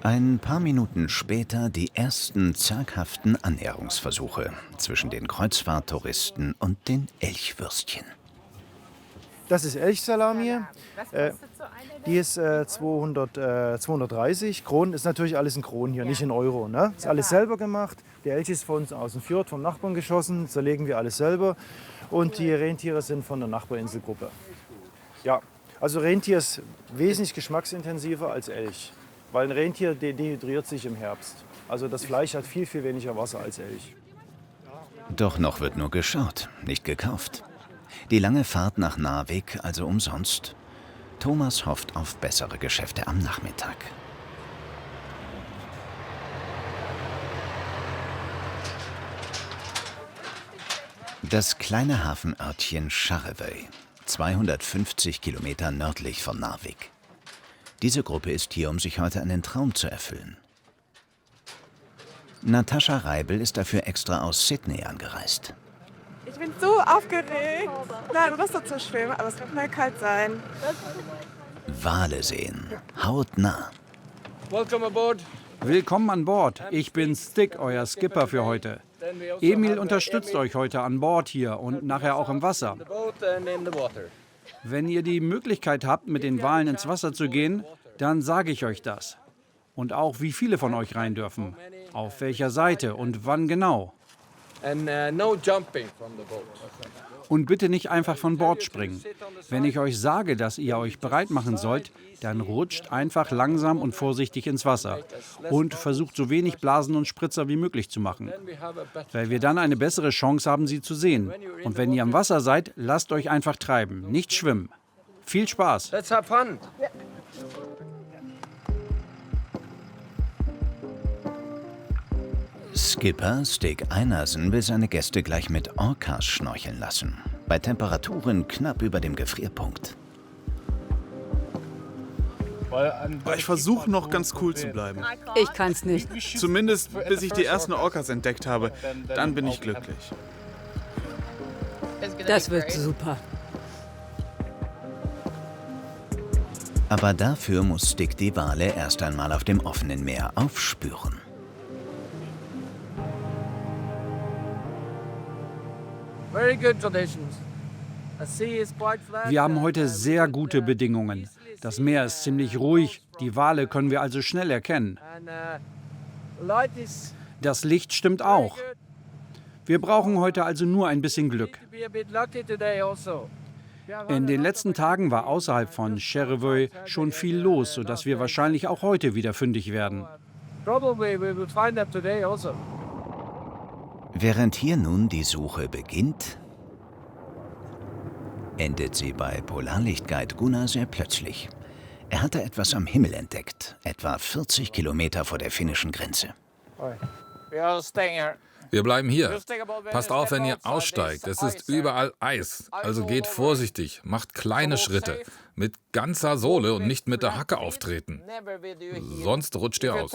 Ein paar Minuten später die ersten zaghaften Annäherungsversuche zwischen den Kreuzfahrttouristen und den Elchwürstchen. Das ist Elchsalami. Die ist 230. Kronen ist natürlich alles in Kronen hier, nicht in Euro. Ne? Ist alles selber gemacht. Der Elch ist von uns aus dem Fjord, vom Nachbarn geschossen. Zerlegen wir alles selber. Und die Rentiere sind von der Nachbarinselgruppe. Ja, also Rentier ist wesentlich geschmacksintensiver als Elch. Weil ein Rentier dehydriert sich im Herbst. Also das Fleisch hat viel, viel weniger Wasser als Elch. Doch noch wird nur geschaut, nicht gekauft. Die lange Fahrt nach Narvik also umsonst. Thomas hofft auf bessere Geschäfte am Nachmittag. Das kleine Hafenörtchen Charlevøy, 250 Kilometer nördlich von Narvik. Diese Gruppe ist hier, um sich heute einen Traum zu erfüllen. Natascha Reibel ist dafür extra aus Sydney angereist. Ich bin so aufgeregt. Nein, Russe zu schwimmen, aber es wird mal kalt sein. Wale sehen, hautnah. Willkommen an Bord. Ich bin Stick, euer Skipper für heute. Emil unterstützt euch heute an Bord hier und nachher auch im Wasser. Wenn ihr die Möglichkeit habt, mit den Walen ins Wasser zu gehen, dann sage ich euch das. Und auch, wie viele von euch rein dürfen, auf welcher Seite und wann genau. Und bitte nicht einfach von Bord springen. Wenn ich euch sage, dass ihr euch bereit machen sollt, dann rutscht einfach langsam und vorsichtig ins Wasser und versucht so wenig Blasen und Spritzer wie möglich zu machen, weil wir dann eine bessere Chance haben, sie zu sehen. Und wenn ihr am Wasser seid, lasst euch einfach treiben, nicht schwimmen. Viel Spaß! Let's have fun. Skipper Stig Einarsson will seine Gäste gleich mit Orcas schnorcheln lassen. Bei Temperaturen knapp über dem Gefrierpunkt. Ich versuche noch ganz cool zu bleiben. Ich kann's nicht. Zumindest bis ich die ersten Orcas entdeckt habe. Dann bin ich glücklich. Das wird super. Aber dafür muss Stig die Wale erst einmal auf dem offenen Meer aufspüren. Wir haben heute sehr gute Bedingungen. Das Meer ist ziemlich ruhig, die Wale können wir also schnell erkennen. Das Licht stimmt auch. Wir brauchen heute also nur ein bisschen Glück. In den letzten Tagen war außerhalb von Charlevøy schon viel los, sodass wir wahrscheinlich auch heute wieder fündig werden. Während hier nun die Suche beginnt, endet sie bei Polarlichtguide Gunnar sehr plötzlich. Er hatte etwas am Himmel entdeckt, etwa 40 Kilometer vor der finnischen Grenze. Wir bleiben hier. Passt auf, wenn ihr aussteigt. Es ist überall Eis. Also geht vorsichtig, macht kleine Schritte. Mit ganzer Sohle und nicht mit der Hacke auftreten. Sonst rutscht ihr aus.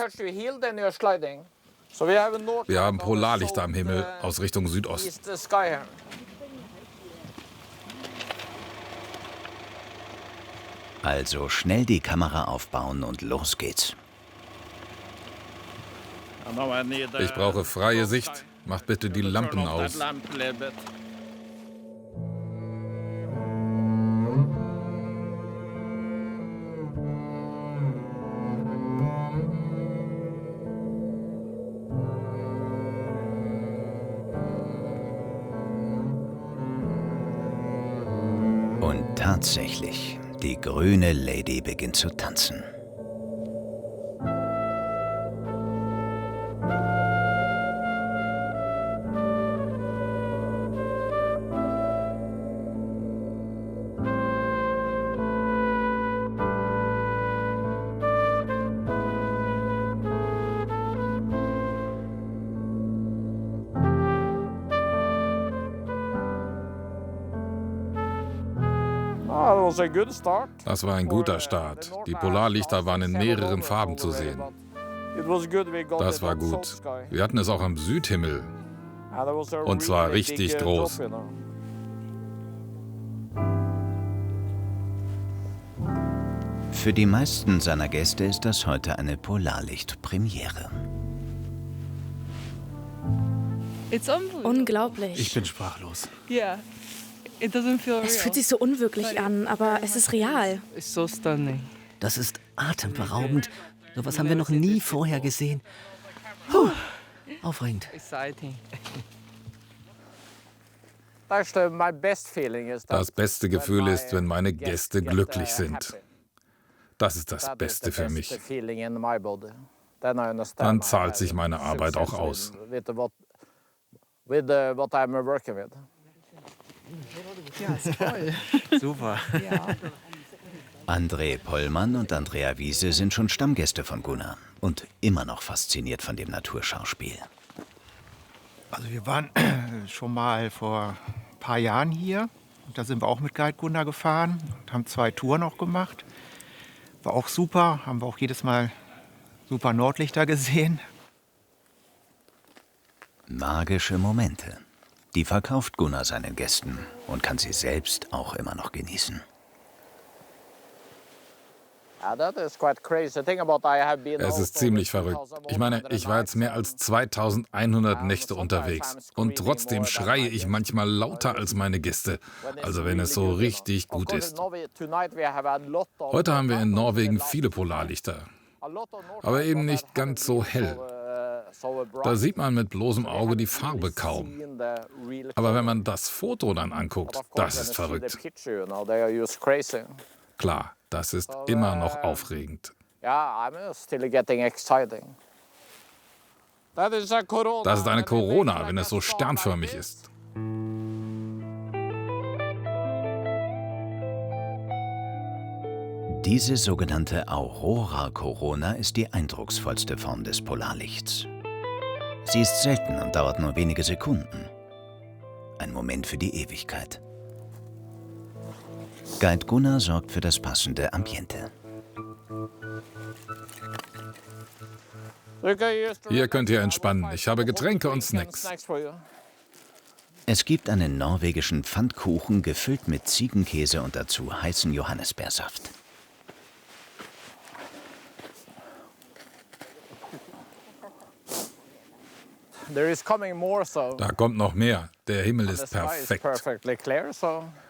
Wir haben Polarlichter am Himmel aus Richtung Südost. Also schnell die Kamera aufbauen und los geht's. Ich brauche freie Sicht. Macht bitte die Lampen aus. Und tatsächlich, die grüne Lady beginnt zu tanzen. Das war ein guter Start. Die Polarlichter waren in mehreren Farben zu sehen. Das war gut. Wir hatten es auch am Südhimmel. Und zwar richtig groß. Für die meisten seiner Gäste ist das heute eine Polarlicht-Premiere. Unglaublich. Ich bin sprachlos. Es fühlt sich so unwirklich an, aber es ist real. Das ist atemberaubend. Sowas haben wir noch nie vorher gesehen. Puh, aufregend. Das beste Gefühl ist, wenn meine Gäste glücklich sind. Das ist das Beste für mich. Dann zahlt sich meine Arbeit auch aus. Ja, ist toll. Super. Ja. André Pollmann und Andrea Wiese sind schon Stammgäste von Gunnar und immer noch fasziniert von dem Naturschauspiel. Also wir waren schon mal vor ein paar Jahren hier. Und da sind wir auch mit Guide Gunnar gefahren und haben 2 Touren auch gemacht. War auch super, haben wir auch jedes Mal super Nordlichter gesehen. Magische Momente. Die verkauft Gunnar seinen Gästen und kann sie selbst auch immer noch genießen. Es ist ziemlich verrückt. Ich meine, ich war jetzt mehr als 2100 Nächte unterwegs. Und trotzdem schreie ich manchmal lauter als meine Gäste. Also wenn es so richtig gut ist. Heute haben wir in Norwegen viele Polarlichter. Aber eben nicht ganz so hell. Da sieht man mit bloßem Auge die Farbe kaum. Aber wenn man das Foto dann anguckt, das ist verrückt. Klar, das ist immer noch aufregend. Das ist eine Corona, wenn es so sternförmig ist. Diese sogenannte Aurora-Corona ist die eindrucksvollste Form des Polarlichts. Sie ist selten und dauert nur wenige Sekunden. Ein Moment für die Ewigkeit. Guide Gunnar sorgt für das passende Ambiente. Hier könnt ihr entspannen. Ich habe Getränke und Snacks. Es gibt einen norwegischen Pfannkuchen gefüllt mit Ziegenkäse und dazu heißen Johannisbeersaft. Da kommt noch mehr. Der Himmel ist perfekt.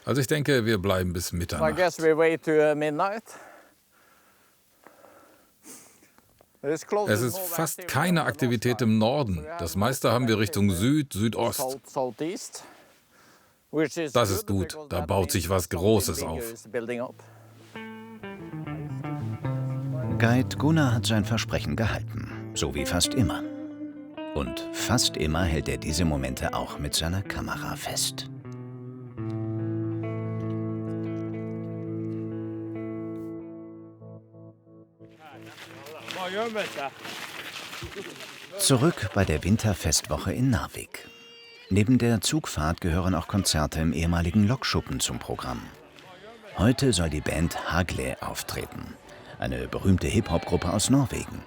Also ich denke, wir bleiben bis Mitternacht. Es ist fast keine Aktivität im Norden. Das meiste haben wir Richtung Süd, Südost. Das ist gut. Da baut sich was Großes auf. Guide Gunnar hat sein Versprechen gehalten. So wie fast immer. Und fast immer hält er diese Momente auch mit seiner Kamera fest. Zurück bei der Winterfestwoche in Narvik. Neben der Zugfahrt gehören auch Konzerte im ehemaligen Lokschuppen zum Programm. Heute soll die Band Hagle auftreten, eine berühmte Hip-Hop-Gruppe aus Norwegen.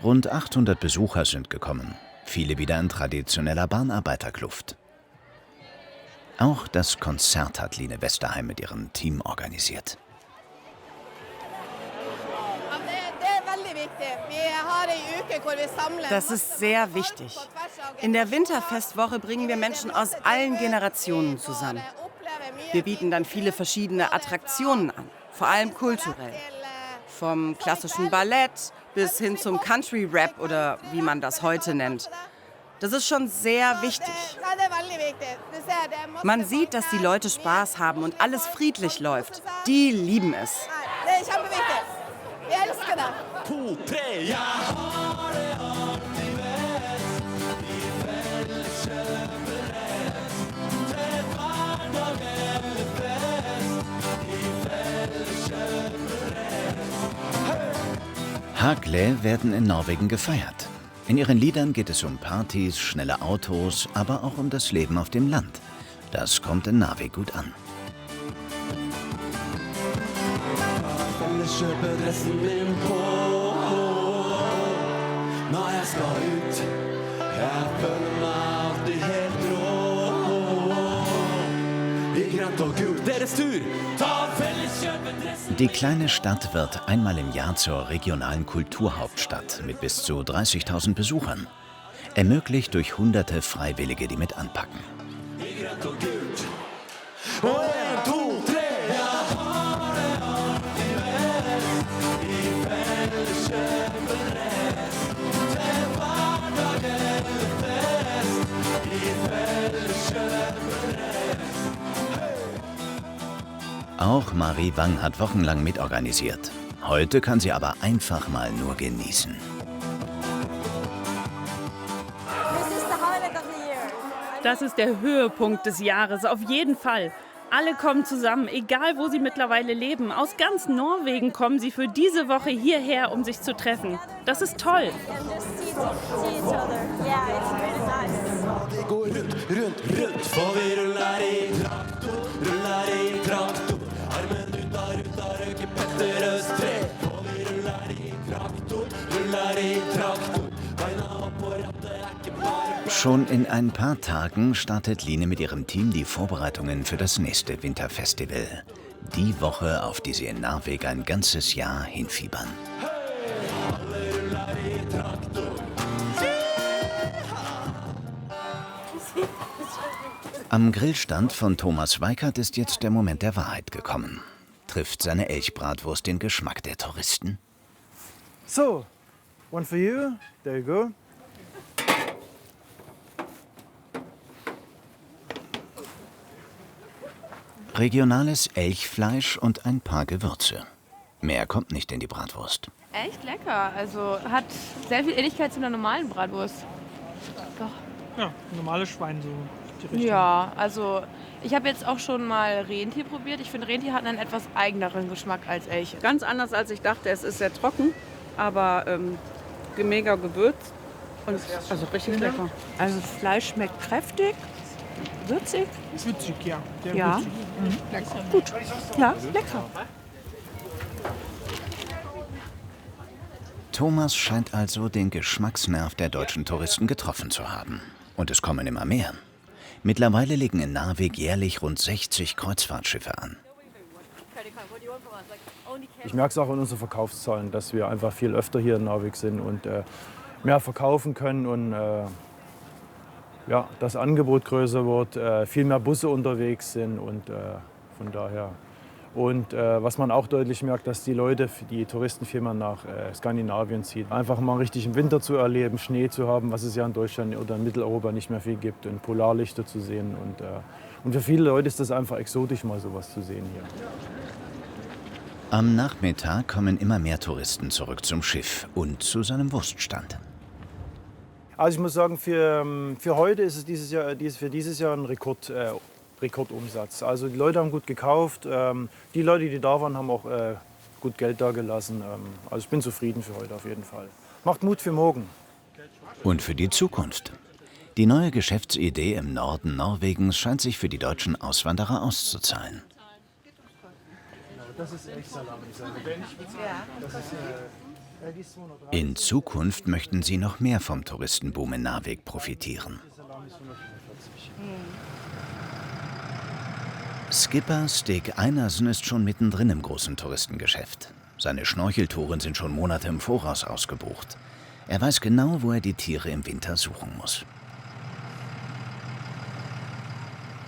Rund 800 Besucher sind gekommen, viele wieder in traditioneller Bahnarbeiterkluft. Auch das Konzert hat Line Westerheim mit ihrem Team organisiert. Das ist sehr wichtig. In der Winterfestwoche bringen wir Menschen aus allen Generationen zusammen. Wir bieten dann viele verschiedene Attraktionen an, vor allem kulturell. Vom klassischen Ballett bis hin zum Country-Rap oder wie man das heute nennt. Das ist schon sehr wichtig. Man sieht, dass die Leute Spaß haben und alles friedlich läuft. Die lieben es. Hagle werden in Norwegen gefeiert. In ihren Liedern geht es um Partys, schnelle Autos, aber auch um das Leben auf dem Land. Das kommt in Narvik gut an. Deres tur! Ta Felleskjøpet dress Die kleine Stadt wird einmal im Jahr zur regionalen Kulturhauptstadt mit bis zu 30.000 Besuchern. Ermöglicht durch hunderte Freiwillige, die mit anpacken. Auch Marie Wang hat wochenlang mitorganisiert. Heute kann sie aber einfach mal nur genießen. Das ist der Höhepunkt des Jahres, auf jeden Fall. Alle kommen zusammen, egal wo sie mittlerweile leben. Aus ganz Norwegen kommen sie für diese Woche hierher, um sich zu treffen. Das ist toll. Schon in ein paar Tagen startet Line mit ihrem Team die Vorbereitungen für das nächste Winterfestival. Die Woche, auf die sie in Narvik ein ganzes Jahr hinfiebern. Am Grillstand von Thomas Weikert ist jetzt der Moment der Wahrheit gekommen. Trifft seine Elchbratwurst den Geschmack der Touristen? So, one for you. There you go. Regionales Elchfleisch und ein paar Gewürze. Mehr kommt nicht in die Bratwurst. Echt lecker. Also hat sehr viel Ähnlichkeit zu einer normalen Bratwurst. Doch. Ja, normales Schwein so. Die Richtung. Ja, also ich habe jetzt auch schon mal Rentier probiert. Ich finde, Rentier hat einen etwas eigeneren Geschmack als Elche. Ganz anders als ich dachte. Es ist sehr trocken, aber mega gewürzt und also richtig lecker. Also das Fleisch schmeckt kräftig, würzig. Würzig, ja. Sehr Ja. würzig. Lecker. Gut. Ja, lecker. Thomas scheint also den Geschmacksnerv der deutschen Touristen getroffen zu haben. Und es kommen immer mehr. Mittlerweile legen in Narvik jährlich rund 60 Kreuzfahrtschiffe an. Ich merke es auch in unseren Verkaufszahlen, dass wir einfach viel öfter hier in Narvik sind und mehr verkaufen können und ja, das Angebot größer wird, viel mehr Busse unterwegs sind und von daher. Und was man auch deutlich merkt, dass die Leute, die Touristen viel mehr nach Skandinavien ziehen. Einfach mal richtig im Winter zu erleben, Schnee zu haben, was es ja in Deutschland oder in Mitteleuropa nicht mehr viel gibt, und Polarlichter zu sehen. Und für viele Leute ist das einfach exotisch, mal sowas zu sehen hier. Am Nachmittag kommen immer mehr Touristen zurück zum Schiff und zu seinem Wurststand. Also ich muss sagen, für heute ist es für dieses Jahr ein Rekordumsatz. Also die Leute haben gut gekauft, die Leute, die da waren, haben auch gut Geld da gelassen. Also ich bin zufrieden für heute auf jeden Fall. Macht Mut für morgen. Und für die Zukunft. Die neue Geschäftsidee im Norden Norwegens scheint sich für die deutschen Auswanderer auszuzahlen. Das ist echt Salami. In Zukunft möchten sie noch mehr vom Touristenboom in Narvik profitieren. Skipper Stig Einersen ist schon mittendrin im großen Touristengeschäft. Seine Schnorcheltouren sind schon Monate im Voraus ausgebucht. Er weiß genau, wo er die Tiere im Winter suchen muss.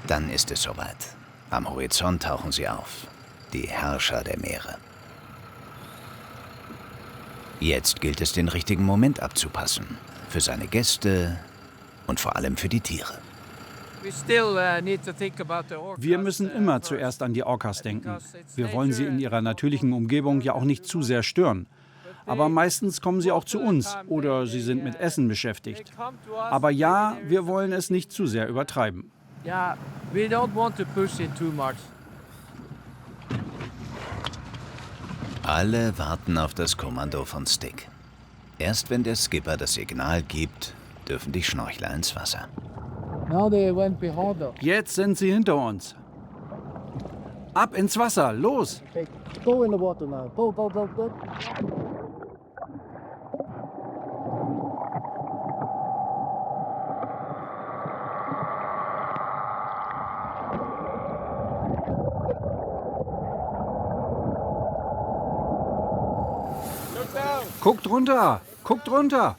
Dann ist es soweit. Am Horizont tauchen sie auf. Die Herrscher der Meere. Jetzt gilt es, den richtigen Moment abzupassen. Für seine Gäste und vor allem für die Tiere. Wir müssen immer zuerst an die Orcas denken. Wir wollen sie in ihrer natürlichen Umgebung ja auch nicht zu sehr stören. Aber meistens kommen sie auch zu uns oder sie sind mit Essen beschäftigt. Aber ja, wir wollen es nicht zu sehr übertreiben. Alle warten auf das Kommando von Stig. Erst wenn der Skipper das Signal gibt, dürfen die Schnorchler ins Wasser. Jetzt sind sie hinter uns. Ab ins Wasser, los! Go in the water now. Go, go, go, go. Guckt runter! Guckt runter!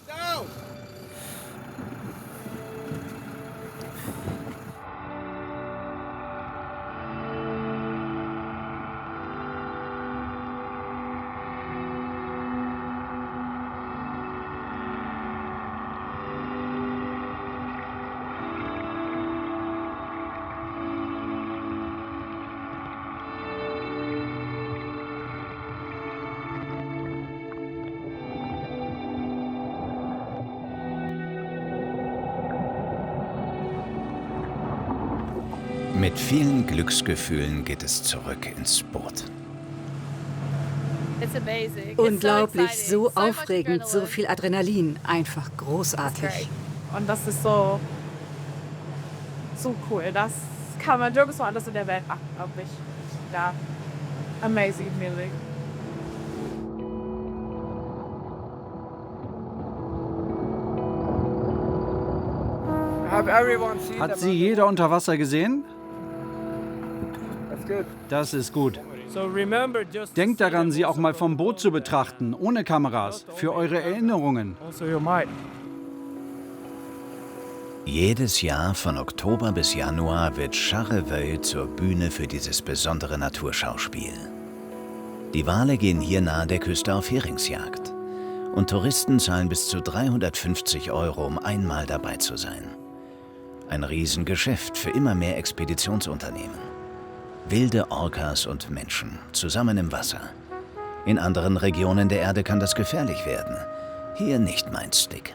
Mit vielen Glücksgefühlen geht es zurück ins Boot. Unglaublich, so aufregend, so viel Adrenalin. Einfach großartig. Und das ist so cool. Das kann man nirgendwo anders in der Welt machen, glaube ich. Ja, amazing feeling. Hat sie jeder unter Wasser gesehen? Das ist gut. Denkt daran, sie auch mal vom Boot zu betrachten, ohne Kameras, für eure Erinnerungen. Jedes Jahr von Oktober bis Januar wird Charleville zur Bühne für dieses besondere Naturschauspiel. Die Wale gehen hier nahe der Küste auf Heringsjagd. Und Touristen zahlen bis zu 350 €, um einmal dabei zu sein. Ein Riesengeschäft für immer mehr Expeditionsunternehmen. Wilde Orcas und Menschen, zusammen im Wasser. In anderen Regionen der Erde kann das gefährlich werden. Hier nicht mein Stick.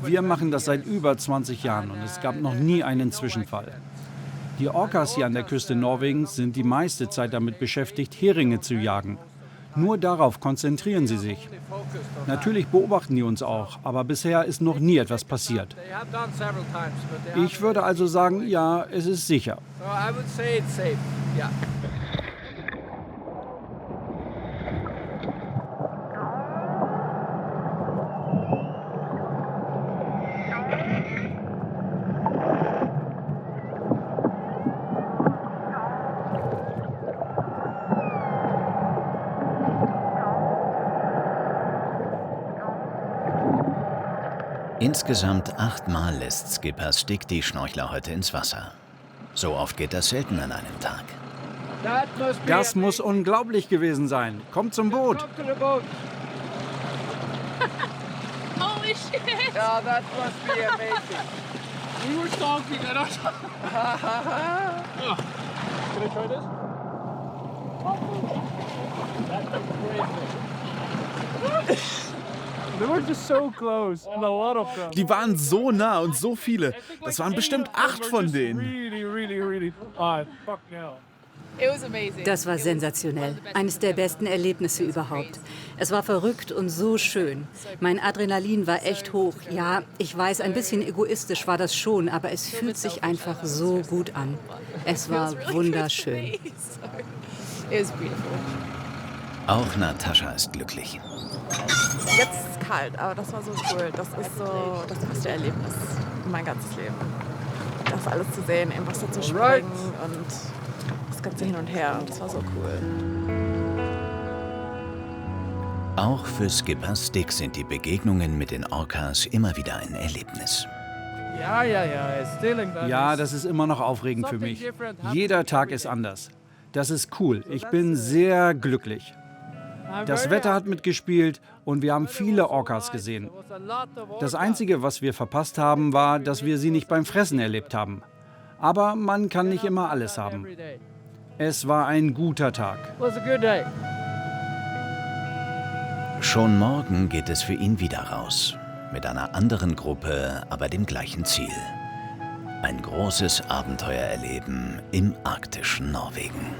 Wir machen das seit über 20 Jahren und es gab noch nie einen Zwischenfall. Die Orcas hier an der Küste Norwegens sind die meiste Zeit damit beschäftigt, Heringe zu jagen. Nur darauf konzentrieren sie sich. Natürlich beobachten die uns auch, aber bisher ist noch nie etwas passiert. Ich würde also sagen, ja, es ist sicher. Insgesamt 8-mal lässt Skipper Stick die Schnorchler heute ins Wasser. So oft geht das selten an einem Tag. Das muss unglaublich gewesen sein. Kommt zum Boot. Holy shit! Yeah, that must be amazing. We were talking and I Can I try this? That's They were just so close and a lot of them. Die waren so nah und so viele. Das waren bestimmt 8 von denen. Really. Fuck no. Das war sensationell. Eines der besten Erlebnisse überhaupt. Es war verrückt und so schön. Mein Adrenalin war echt hoch. Ja, ich weiß, ein bisschen egoistisch war das schon, aber es fühlt sich einfach so gut an. Es war wunderschön. Auch Natascha ist glücklich. Jetzt ist es kalt, aber das war so cool. Das ist so das beste Erlebnis in mein ganzes Leben. Das alles zu sehen, im Wasser zu springen und das Ganze hin und her. Das war so cool. Auch für Skipper Stick sind die Begegnungen mit den Orcas immer wieder ein Erlebnis. Ja, das ist immer noch aufregend für mich. Jeder Tag ist anders. Das ist cool. Ich bin sehr glücklich. Das Wetter hat mitgespielt und wir haben viele Orcas gesehen. Das Einzige, was wir verpasst haben, war, dass wir sie nicht beim Fressen erlebt haben. Aber man kann nicht immer alles haben. Es war ein guter Tag. Schon morgen geht es für ihn wieder raus. Mit einer anderen Gruppe, aber dem gleichen Ziel. Ein großes Abenteuer erleben im arktischen Norwegen.